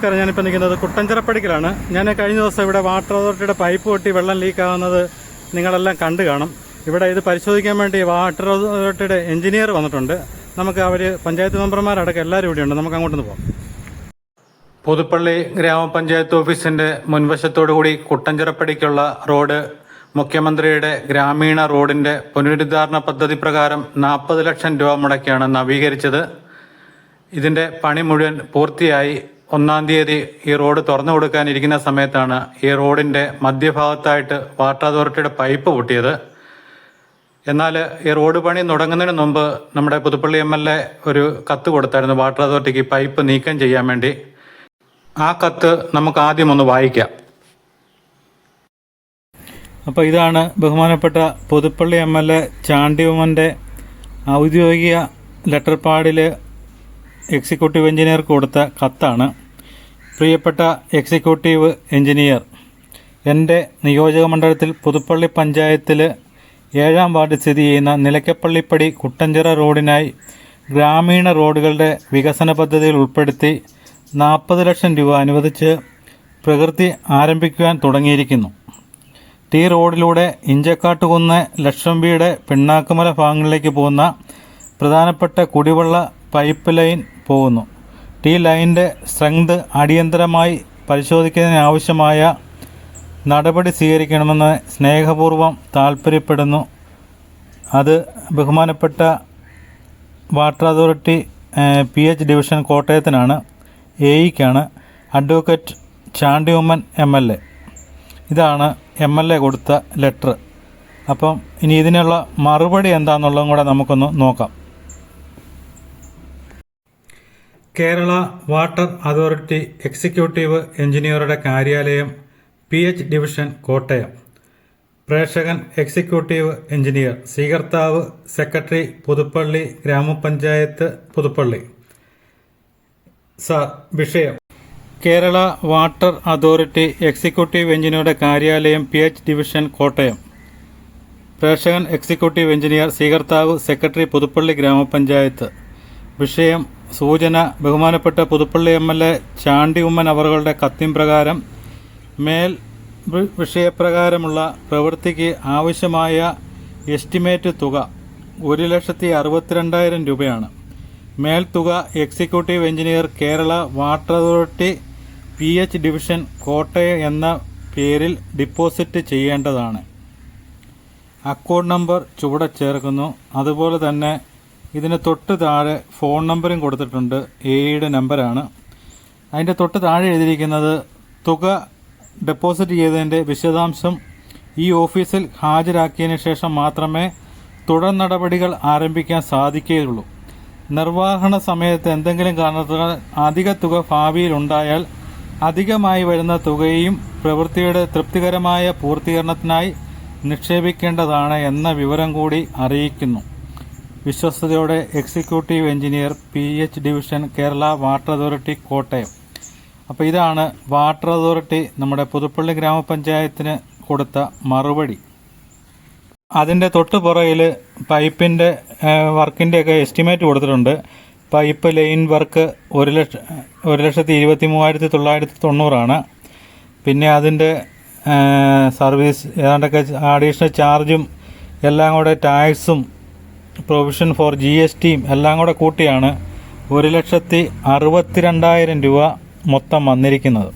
നമസ്കാരം. ഞാനിപ്പോൾ നിൽക്കുന്നത് കുട്ടഞ്ചിറപ്പടിക്കലാണ്. ഞാൻ കഴിഞ്ഞ ദിവസം ഇവിടെ വാട്ടർ അതോറിറ്റിയുടെ പൈപ്പ് പൊട്ടി വെള്ളം ലീക്കാവുന്നത് നിങ്ങളെല്ലാം കണ്ടു കാണും. ഇവിടെ ഇത് പരിശോധിക്കാൻ വേണ്ടി വാട്ടർ അതോറിറ്റിയുടെ എഞ്ചിനീയർ വന്നിട്ടുണ്ട്. നമുക്ക് അവർ പഞ്ചായത്ത് മെമ്പർമാരടക്കം എല്ലാവരും ഇവിടെയുണ്ട്. നമുക്ക് അങ്ങോട്ടൊന്ന് പോകാം. പുതുപ്പള്ളി ഗ്രാമപഞ്ചായത്ത് ഓഫീസിൻ്റെ മുൻവശത്തോടുകൂടി കുട്ടഞ്ചിറപ്പടിക്കുള്ള റോഡ് മുഖ്യമന്ത്രിയുടെ ഗ്രാമീണ റോഡിൻ്റെ പുനരുദ്ധാരണ പദ്ധതി പ്രകാരം 40 ലക്ഷം രൂപ മുടക്കിയാണ് നവീകരിച്ചത്. ഇതിൻ്റെ പണി മുഴുവൻ പൂർത്തിയായി 1-ാം തീയതി ഈ റോഡ് തുറന്നു കൊടുക്കാനിരിക്കുന്ന സമയത്താണ് ഈ റോഡിൻ്റെ മധ്യഭാഗത്തായിട്ട് വാട്ടർ അതോറിറ്റിയുടെ പൈപ്പ് പൊട്ടിയത്. എന്നാൽ ഈ റോഡ് പണി തുടങ്ങുന്നതിന് മുമ്പ് നമ്മുടെ പുതുപ്പള്ളി MLA ഒരു കത്ത് കൊടുത്തായിരുന്നു വാട്ടർ അതോറിറ്റിക്ക് പൈപ്പ് നീക്കം ചെയ്യാൻ വേണ്ടി. ആ കത്ത് നമുക്ക് ആദ്യം ഒന്ന് വായിക്കാം. അപ്പോൾ ഇതാണ് ബഹുമാനപ്പെട്ട പുതുപ്പള്ളി MLA ചാണ്ടി ഉമ്മൻ്റെ ഔദ്യോഗിക ലെറ്റർ പാഡിൽ എക്സിക്യൂട്ടീവ് എഞ്ചിനീയർക്ക് കൊടുത്ത കത്താണ്. പ്രിയപ്പെട്ട എക്സിക്യൂട്ടീവ് എഞ്ചിനീയർ, എൻ്റെ നിയോജക മണ്ഡലത്തിൽ പുതുപ്പള്ളി പഞ്ചായത്തിൽ 7-ാം വാർഡ് സ്ഥിതി ചെയ്യുന്ന നിലയ്ക്കപ്പള്ളിപ്പടി കുട്ടഞ്ചിറ റോഡിനായി ഗ്രാമീണ റോഡുകളുടെ വികസന പദ്ധതിയിൽ ഉൾപ്പെടുത്തി 40 ലക്ഷം രൂപ അനുവദിച്ച് പ്രവൃത്തി ആരംഭിക്കുവാൻ തുടങ്ങിയിരിക്കുന്നു. ടി റോഡിലൂടെ ഇഞ്ചക്കാട്ടുകുന്ന് ലക്ഷംവീട് പിണ്ണാക്കുമല ഭാഗങ്ങളിലേക്ക് പോകുന്ന പ്രധാനപ്പെട്ട കുടിവെള്ള പൈപ്പ് ലൈൻ പോകുന്നു. ടി ലൈനിൻ്റെ സ്ട്രെങ്ത് അടിയന്തരമായി പരിശോധിക്കുന്നതിനാവശ്യമായ നടപടി സ്വീകരിക്കണമെന്ന് സ്നേഹപൂർവ്വം താൽപ്പര്യപ്പെടുന്നു. അത് ബഹുമാനപ്പെട്ട വാട്ടർ അതോറിറ്റി PH ഡിവിഷൻ കോട്ടയത്തിനാണ്. AEക്കാണ്. Advocate Chandy Oommen MLA. ഇതാണ് MLA കൊടുത്ത ലെറ്റർ. അപ്പം ഇനി ഇതിനുള്ള മറുപടി എന്താണെന്നുള്ളതും കൂടെ നമുക്കൊന്ന് നോക്കാം. കേരള വാട്ടർ അതോറിറ്റി എക്സിക്യൂട്ടീവ് എഞ്ചിനീയറുടെ കാര്യാലയം PH ഡിവിഷൻ കോട്ടയം. പ്രേക്ഷകൻ എക്സിക്യൂട്ടീവ് എഞ്ചിനീയർ. സ്വീകർത്താവ് സെക്രട്ടറി പുതുപ്പള്ളി ഗ്രാമപഞ്ചായത്ത് പുതുപ്പള്ളി. സാർ, വിഷയം കേരള വാട്ടർ അതോറിറ്റി എക്സിക്യൂട്ടീവ് എഞ്ചിനീയറുടെ കാര്യാലയം PH ഡിവിഷൻ കോട്ടയം. പ്രേക്ഷകൻ എക്സിക്യൂട്ടീവ് എഞ്ചിനീയർ. സ്വീകർത്താവ് സെക്രട്ടറി പുതുപ്പള്ളി ഗ്രാമപഞ്ചായത്ത്. വിഷയം സൂചന. ബഹുമാനപ്പെട്ട പുതുപ്പള്ളി MLA ചാണ്ടി ഉമ്മൻ അവറുകളുടെ കത്തിൻ പ്രകാരം മേൽ വിഷയപ്രകാരമുള്ള പ്രവൃത്തിക്ക് ആവശ്യമായ എസ്റ്റിമേറ്റ് തുക 1,62,000 രൂപയാണ്. മേൽത്തുക executive engineer Kerala water authority PH division Kottayam എന്ന പേരിൽ ഡിപ്പോസിറ്റ് ചെയ്യേണ്ടതാണ്. അക്കൗണ്ട് നമ്പർ ചുവടെ ചേർക്കുന്നു. അതുപോലെ തന്നെ ഇതിന് തൊട്ട് താഴെ ഫോൺ നമ്പറും കൊടുത്തിട്ടുണ്ട്. AEയുടെ നമ്പറാണ്. അതിൻ്റെ തൊട്ട് താഴെ എഴുതിയിരിക്കുന്നത് തുക ഡെപ്പോസിറ്റ് ചെയ്തതിൻ്റെ വിശദാംശം ഈ ഓഫീസിൽ ഹാജരാക്കിയതിന് ശേഷം മാത്രമേ തുടർ നടപടികൾ ആരംഭിക്കാൻ സാധിക്കുകയുള്ളൂ. നിർവ്വഹണ സമയത്ത് എന്തെങ്കിലും കാരണത്താൽ അധിക തുക ഭാവിയിൽ ഉണ്ടായാൽ അധികമായി വരുന്ന തുകയും പ്രവൃത്തിയുടെ തൃപ്തികരമായ പൂർത്തീകരണത്തിനായി നിക്ഷേപിക്കേണ്ടതാണ് എന്ന വിവരം കൂടി അറിയിക്കുന്നു. വിശ്വസ്തയോടെ executive engineer PH division Kerala water authority Kottayam. അപ്പോൾ ഇതാണ് വാട്ടർ അതോറിറ്റി നമ്മുടെ പുതുപ്പള്ളി ഗ്രാമപഞ്ചായത്തിന് കൊടുത്ത മറുപടി. അതിൻ്റെ തൊട്ട് പുറകിൽ പൈപ്പിൻ്റെ വർക്കിൻ്റെയൊക്കെ എസ്റ്റിമേറ്റ് കൊടുത്തിട്ടുണ്ട്. പൈപ്പ് ലൈൻ വർക്ക് 1,23,990 പിന്നെ അതിൻ്റെ സർവീസ് ഏതാണ്ടൊക്കെ അഡീഷണൽ ചാർജും എല്ലാം കൂടെ ടാക്സും പ്രൊവിഷൻ ഫോർ GSTയും എല്ലാം കൂടെ കൂട്ടിയാണ് 1,62,000 രൂപ മൊത്തം വന്നിരിക്കുന്നത്.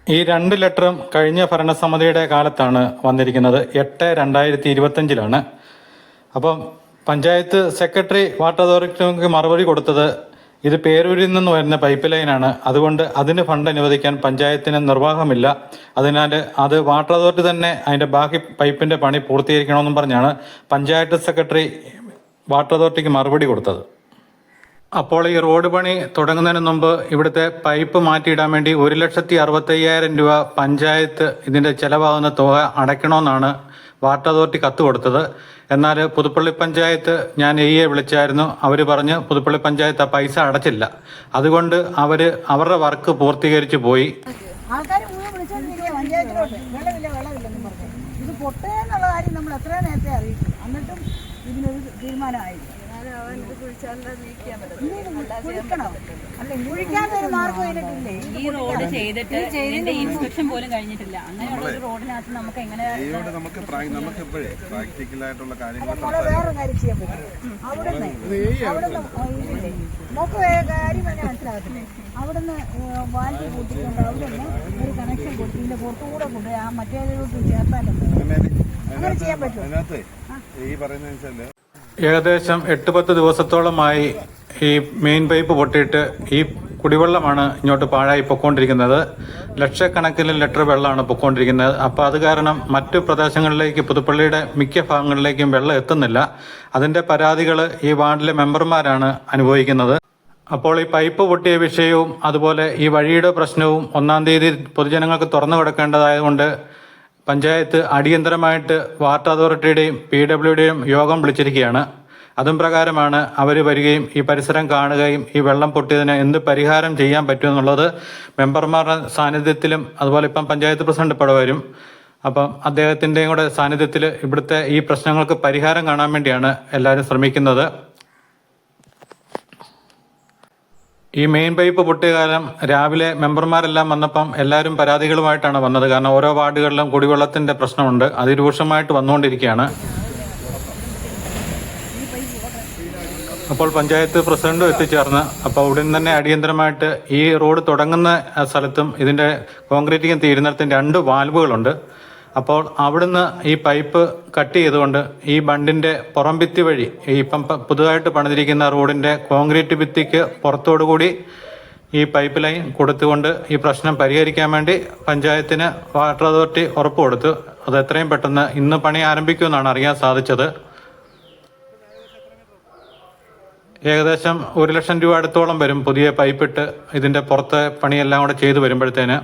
ഈ 2 ലെറ്ററും കഴിഞ്ഞ ഭരണസമിതിയുടെ കാലത്താണ് വന്നിരിക്കുന്നത്. 8/2025 അപ്പം പഞ്ചായത്ത് സെക്രട്ടറി വാട്ടർ അതോറിറ്റിക്ക് മറുപടി കൊടുത്തത് ഇത് പേരൂരിൽ നിന്ന് വരുന്ന പൈപ്പ് ലൈനാണ്, അതുകൊണ്ട് അതിന് ഫണ്ട് അനുവദിക്കാൻ പഞ്ചായത്തിന് നിർവാഹമില്ല, അതിനാൽ അത് വാട്ടർ അതോറിറ്റി തന്നെ അതിൻ്റെ ബാക്കി പൈപ്പിൻ്റെ പണി പൂർത്തീകരിക്കണമെന്നും പറഞ്ഞാണ് പഞ്ചായത്ത് സെക്രട്ടറി വാട്ടർ അതോറിറ്റിക്ക് മറുപടി കൊടുത്തത്. അപ്പോൾ ഈ റോഡ് പണി തുടങ്ങുന്നതിന് മുമ്പ് ഇവിടുത്തെ പൈപ്പ് മാറ്റിയിടാൻ വേണ്ടി 1,65,000 രൂപ പഞ്ചായത്ത് ഇതിൻ്റെ ചിലവാകുന്ന തുക അടയ്ക്കണമെന്നാണ് വാട്ടർ അതോറിറ്റി കത്ത് കൊടുത്തത്. എന്നാൽ പുതുപ്പള്ളി പഞ്ചായത്ത് ഞാൻ AEയെ വിളിച്ചായിരുന്നു. അവർ പറഞ്ഞ് പുതുപ്പള്ളി പഞ്ചായത്ത് ആ പൈസ അടച്ചില്ല, അതുകൊണ്ട് അവരുടെ വർക്ക് പൂർത്തീകരിച്ചു പോയി. ഇത് പൊട്ടേന്നുള്ള കാര്യം നമ്മൾ എത്രയും നേരത്തെ അറിയിച്ചു, എന്നിട്ടും ഇതിനൊരു തീരുമാനമായി. ഈ റോഡ് ചെയ്തിട്ട് ഇതിന്റെ ഇൻസ്പെക്ഷൻ പോലും കഴിഞ്ഞിട്ടില്ല. അങ്ങനെയുള്ള ഒരു റോഡിനകത്ത് നമുക്ക് എങ്ങനെ നമുക്ക് ഇപ്പോഴേ പ്രാക്ടിക്കലായിട്ടുള്ള കാര്യങ്ങൾ വേറെ കാര്യം ചെയ്യാൻ പറ്റും. അവിടുന്ന് നമുക്ക് കാര്യം തന്നെ മനസ്സിലാകത്തില്ലേ? അവിടുന്ന് വാൽവ് കൂട്ടിക്കൊണ്ട് അവിടുന്ന് ഒരു കണക്ഷൻ കൊടുത്ത് ഇതിന്റെ പുറത്തുകൂടെ കൊണ്ട് ആ മറ്റേതിലോട്ട് ചേർത്താലും അങ്ങനെ ചെയ്യാൻ പറ്റും. അതിനകത്ത് ഈ പറയുന്ന ഏകദേശം 8-10 ദിവസത്തോളമായി ഈ മെയിൻ പൈപ്പ് പൊട്ടിയിട്ട് ഈ കുടിവെള്ളമാണ് ഇങ്ങോട്ട് പാഴായി പൊക്കോണ്ടിരിക്കുന്നത്. ലക്ഷക്കണക്കിന് ലിറ്റർ വെള്ളമാണ് പൊക്കോണ്ടിരിക്കുന്നത്. അപ്പോൾ അത് കാരണം മറ്റു പ്രദേശങ്ങളിലേക്ക്, പുതുപ്പള്ളിയുടെ മിക്ക ഭാഗങ്ങളിലേക്കും വെള്ളം എത്തുന്നില്ല. അതിൻ്റെ പരാതികൾ ഈ വാർഡിലെ മെമ്പർമാരാണ് അനുഭവിക്കുന്നത്. അപ്പോൾ ഈ പൈപ്പ് പൊട്ടിയ വിഷയവും അതുപോലെ ഈ വഴിയുടെ പ്രശ്നവും 1-ാം തീയതി പൊതുജനങ്ങൾക്ക് തുറന്നു കൊടുക്കേണ്ടതായതുകൊണ്ട് പഞ്ചായത്ത് അടിയന്തരമായിട്ട് വാട്ടർ അതോറിറ്റിയുടെയും PWDയുടെയും യോഗം വിളിച്ചിരിക്കുകയാണ്. അതും പ്രകാരമാണ് അവർ വരികയും ഈ പരിസരം കാണുകയും ഈ വെള്ളം പൊട്ടിയതിന് എന്ത് പരിഹാരം ചെയ്യാൻ പറ്റുമെന്നുള്ളത് മെമ്പർമാരുടെ സാന്നിധ്യത്തിലും അതുപോലെ ഇപ്പം പഞ്ചായത്ത് പ്രസിഡന്റ് ഇപ്പോൾ വരും. അപ്പം അദ്ദേഹത്തിൻ്റെയും കൂടെ സാന്നിധ്യത്തിൽ ഇവിടുത്തെ ഈ പ്രശ്നങ്ങൾക്ക് പരിഹാരം കാണാൻ വേണ്ടിയാണ് എല്ലാവരും ശ്രമിക്കുന്നത്. ഈ മെയിൻ പൈപ്പ് പൊട്ടിയ കാലം രാവിലെ മെമ്പർമാരെല്ലാം വന്നപ്പം എല്ലാവരും പരാതികളുമായിട്ടാണ് വന്നത്. കാരണം ഓരോ വാർഡുകളിലും കുടിവെള്ളത്തിന്റെ പ്രശ്നമുണ്ട്, അതിരൂക്ഷമായിട്ട് വന്നുകൊണ്ടിരിക്കുകയാണ്. അപ്പോൾ പഞ്ചായത്ത് പ്രസിഡന്റും എത്തിച്ചേർന്ന് അപ്പോൾ ഉടൻ തന്നെ അടിയന്തരമായിട്ട് ഈ റോഡ് തുടങ്ങുന്ന സ്ഥലത്തും ഇതിന്റെ കോൺക്രീറ്റിംഗ് തീരുന്നിടത്തും 2 വാൽവുകളുണ്ട്. അപ്പോൾ അവിടുന്ന് ഈ പൈപ്പ് കട്ട് ചെയ്തുകൊണ്ട് ഈ ബണ്ടിന്റെ പുറം ഭിത്തി വഴി ഇപ്പം പുതുതായിട്ട് പണിതിരിക്കുന്ന റോഡിന്റെ കോൺക്രീറ്റ് ഭിത്തിക്ക് പുറത്തോടുകൂടി ഈ പൈപ്പ് ലൈൻ കൊടുത്തുകൊണ്ട് ഈ പ്രശ്നം പരിഹരിക്കാൻ വേണ്ടി പഞ്ചായത്തിന് വാട്ടർ അതോറിറ്റി ഉറപ്പ് കൊടുത്തു. അത് എത്രയും പെട്ടെന്ന് ഇന്ന് പണി ആരംഭിക്കുമെന്നാണ് അറിയാൻ സാധിച്ചത്. ഏകദേശം 1 ലക്ഷം രൂപ അടുത്തോളം വരും പുതിയ പൈപ്പിട്ട് ഇതിന്റെ പുറത്തെ പണിയെല്ലാം കൂടെ ചെയ്തു വരുമ്പോഴത്തേന്.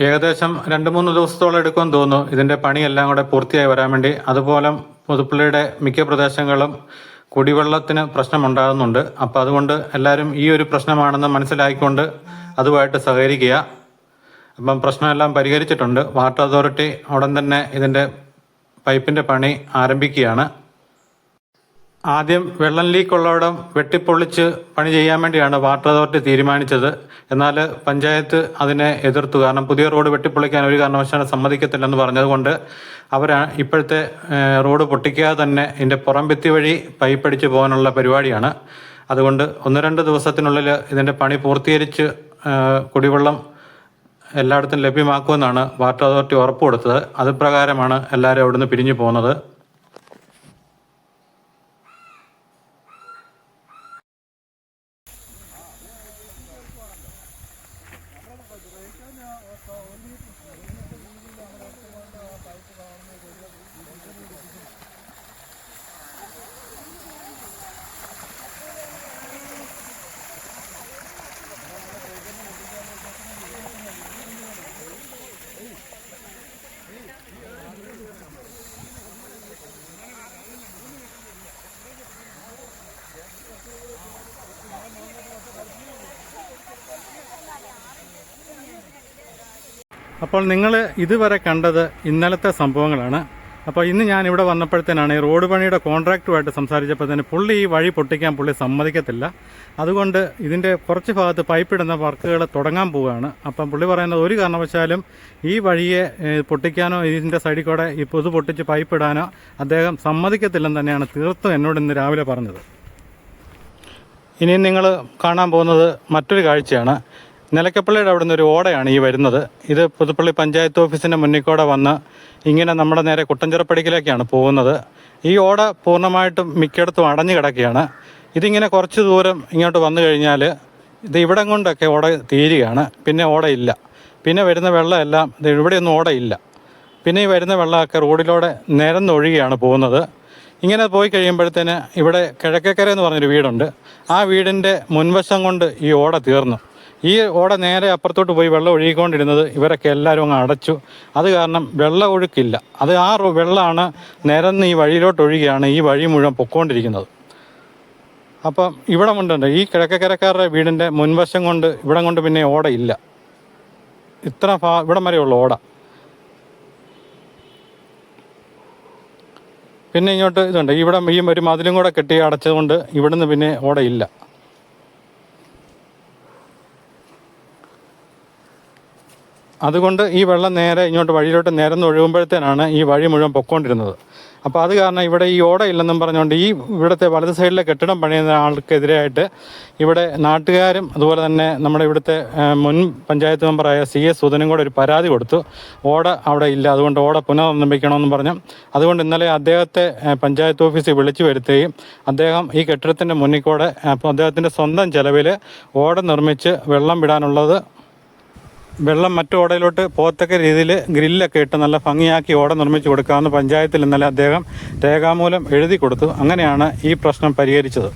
ഏകദേശം 2-3 ദിവസത്തോളം എടുക്കുമെന്ന് തോന്നുന്നു ഇതിന്റെ പണിയെല്ലാം കൂടെ പൂർത്തിയായി വരാൻ വേണ്ടി. അതുപോലെ പുതുപ്പള്ളിയുടെ മിക്ക പ്രദേശങ്ങളും കുടിവെള്ളത്തിന് പ്രശ്നമുണ്ടാകുന്നുണ്ട്. അപ്പോൾ അതുകൊണ്ട് എല്ലാവരും ഈ ഒരു പ്രശ്നമാണെന്ന് മനസ്സിലാക്കിക്കൊണ്ട് അതുമായിട്ട് സഹകരിക്കുക. അപ്പം പ്രശ്നമെല്ലാം പരിഹരിച്ചിട്ടുണ്ട്. വാട്ടർ അതോറിറ്റി ഉടൻ തന്നെ ഇതിന്റെ പൈപ്പിന്റെ പണി ആരംഭിക്കുകയാണ്. ആദ്യം വെള്ളം ലീക്കുള്ളവിടം വെട്ടിപ്പൊളിച്ച് പണി ചെയ്യാൻ വേണ്ടിയാണ് വാട്ടർ അതോറിറ്റി തീരുമാനിച്ചത്. എന്നാൽ പഞ്ചായത്ത് അതിനെ എതിർത്തു. കാരണം പുതിയ റോഡ് വെട്ടിപ്പൊളിക്കാൻ ഒരു കാരണവശാലും സമ്മതിക്കത്തില്ലെന്ന് പറഞ്ഞതുകൊണ്ട് ഇപ്പോഴത്തെ റോഡ് പൊട്ടിക്കാതെ തന്നെ ഇതിൻ്റെ പുറം ഭിത്തി വഴി പൈപ്പടിച്ച് പോകാനുള്ള പരിപാടിയാണ്. അതുകൊണ്ട് 1-2 ദിവസത്തിനുള്ളിൽ ഇതിൻ്റെ പണി പൂർത്തീകരിച്ച് കുടിവെള്ളം എല്ലായിടത്തും ലഭ്യമാക്കുമെന്നാണ് വാട്ടർ അതോറിറ്റി ഉറപ്പ് കൊടുത്തത്. അത് പ്രകാരമാണ് എല്ലാവരും അവിടുന്ന് പിരിഞ്ഞു പോകുന്നത്. അപ്പോൾ നിങ്ങൾ ഇതുവരെ കണ്ടത് ഇന്നലത്തെ സംഭവങ്ങളാണ്. അപ്പോൾ ഇന്ന് ഞാൻ ഇവിടെ വന്നപ്പോഴത്തേനാണ് ഈ റോഡ് പണിയുടെ കോൺട്രാക്റ്റുമായിട്ട് സംസാരിച്ചപ്പോഴത്തേന് പുള്ളി ഈ വഴി പൊട്ടിക്കാൻ പുള്ളി സമ്മതിക്കത്തില്ല. അതുകൊണ്ട് ഇതിൻ്റെ കുറച്ച് ഭാഗത്ത് പൈപ്പിടുന്ന വർക്കുകൾ തുടങ്ങാൻ പോവുകയാണ്. അപ്പം പുള്ളി പറയുന്നത് ഒരു കാരണവശാലും ഈ വഴിയെ പൊട്ടിക്കാനോ ഇതിൻ്റെ സൈഡിൽ കൂടെ ഈ പൊതു പൊട്ടിച്ച് പൈപ്പിടാനോ അദ്ദേഹം സമ്മതിക്കത്തില്ലെന്ന് തന്നെയാണ് തീർത്തും എന്നോട് ഇന്ന് രാവിലെ പറഞ്ഞത്. ഇനി നിങ്ങൾ കാണാൻ പോകുന്നത് മറ്റൊരു കാഴ്ചയാണ്. നിലക്കപ്പള്ളിയുടെ അവിടെ നിന്ന് ഒരു ഓടയാണ് ഈ വരുന്നത്. ഇത് പുതുപ്പള്ളി പഞ്ചായത്ത് ഓഫീസിൻ്റെ മുന്നിൽ കൂടെ വന്ന് ഇങ്ങനെ നമ്മുടെ നേരെ കുട്ടഞ്ചിറപ്പടിക്കിലേക്കാണ് പോകുന്നത്. ഈ ഓട പൂർണ്ണമായിട്ടും മിക്കയിടത്തും അടഞ്ഞു കിടക്കുകയാണ്. ഇതിങ്ങനെ കുറച്ച് ദൂരം ഇങ്ങോട്ട് വന്നു കഴിഞ്ഞാൽ ഇത് ഇവിടം കൊണ്ടൊക്കെ ഓട തീരുകയാണ്. പിന്നെ ഓടയില്ല. പിന്നെ വരുന്ന വെള്ളമെല്ലാം ഇവിടെയൊന്നും ഓടയില്ല. പിന്നെ ഈ വരുന്ന വെള്ളമൊക്കെ റോഡിലൂടെ നിരന്നൊഴുകിയാണ് പോകുന്നത്. ഇങ്ങനെ പോയി കഴിയുമ്പോഴത്തേന് ഇവിടെ കിഴക്കേക്കര എന്ന് പറഞ്ഞൊരു വീടുണ്ട്. ആ വീടിൻ്റെ മുൻവശം കൊണ്ട് ഈ ഓട തീർന്നു. ഈ ഓട നേരെ അപ്പുറത്തോട്ട് പോയി വെള്ളം ഒഴുകിക്കൊണ്ടിരുന്നത് ഇവരൊക്കെ എല്ലാവരും അങ്ങ് അടച്ചു. അത് കാരണം വെള്ളം ഒഴുക്കില്ല. അത് ആ വെള്ളമാണ് നിരന്ന് ഈ വഴിയിലോട്ട് ഒഴുകിയാണ് ഈ വഴി മുഴുവൻ പൊക്കോണ്ടിരിക്കുന്നത്. അപ്പം ഇവിടെ കൊണ്ടുണ്ട് ഈ കിഴക്കക്കരക്കാരുടെ വീടിൻ്റെ മുൻവശം കൊണ്ട് ഇവിടം കൊണ്ട് പിന്നെ ഓടയില്ല. ഇവിടം വരെയുള്ള ഓട. പിന്നെ ഇങ്ങോട്ട് ഇതുണ്ട്, ഇവിടെ ഈ ഒരു മതിലും കൂടെ കെട്ടി അടച്ചതുകൊണ്ട് ഇവിടുന്ന് പിന്നെ ഓടയില്ല. അതുകൊണ്ട് ഈ വെള്ളം നേരെ ഇങ്ങോട്ട് വഴിയിലോട്ട് നിരന്ന് ഒഴുകുമ്പോഴത്തേനാണ് ഈ വഴി മുഴുവൻ പൊക്കോണ്ടിരുന്നത്. അപ്പോൾ അത് കാരണം ഇവിടെ ഈ ഓടയില്ലെന്നും പറഞ്ഞുകൊണ്ട് ഈ ഇവിടുത്തെ വലത് സൈഡിലെ കെട്ടിടം പണിയുന്ന ആൾക്കെതിരായിട്ട് ഇവിടെ നാട്ടുകാരും അതുപോലെ തന്നെ നമ്മുടെ ഇവിടുത്തെ മുൻ പഞ്ചായത്ത് മെമ്പറായ CS സുധനും കൂടെ ഒരു പരാതി കൊടുത്തു. ഓട അവിടെ ഇല്ല, അതുകൊണ്ട് ഓട പുനർനിർമ്മിക്കണമെന്ന് പറഞ്ഞു. അതുകൊണ്ട് ഇന്നലെ അദ്ദേഹത്തെ പഞ്ചായത്ത് ഓഫീസിൽ വിളിച്ചു വരുത്തുകയും അദ്ദേഹം ഈ കെട്ടിടത്തിൻ്റെ മുന്നിൽ കൂടെ അപ്പോൾ അദ്ദേഹത്തിൻ്റെ സ്വന്തം ചെലവിൽ ഓട നിർമ്മിച്ച് വെള്ളം വിടാനുള്ളത് വെള്ളം മറ്റു ഓടയിലോട്ട് പോകത്തക്ക രീതിയിൽ ഗ്രില്ലൊക്കെ ഇട്ട് നല്ല ഭംഗിയാക്കി ഓട നിർമ്മിച്ച് കൊടുക്കാമെന്ന് പഞ്ചായത്തിൽ ഇന്നലെ അദ്ദേഹം രേഖാമൂലം എഴുതി കൊടുത്തു. അങ്ങനെയാണ് ഈ പ്രശ്നം പരിഹരിച്ചത്.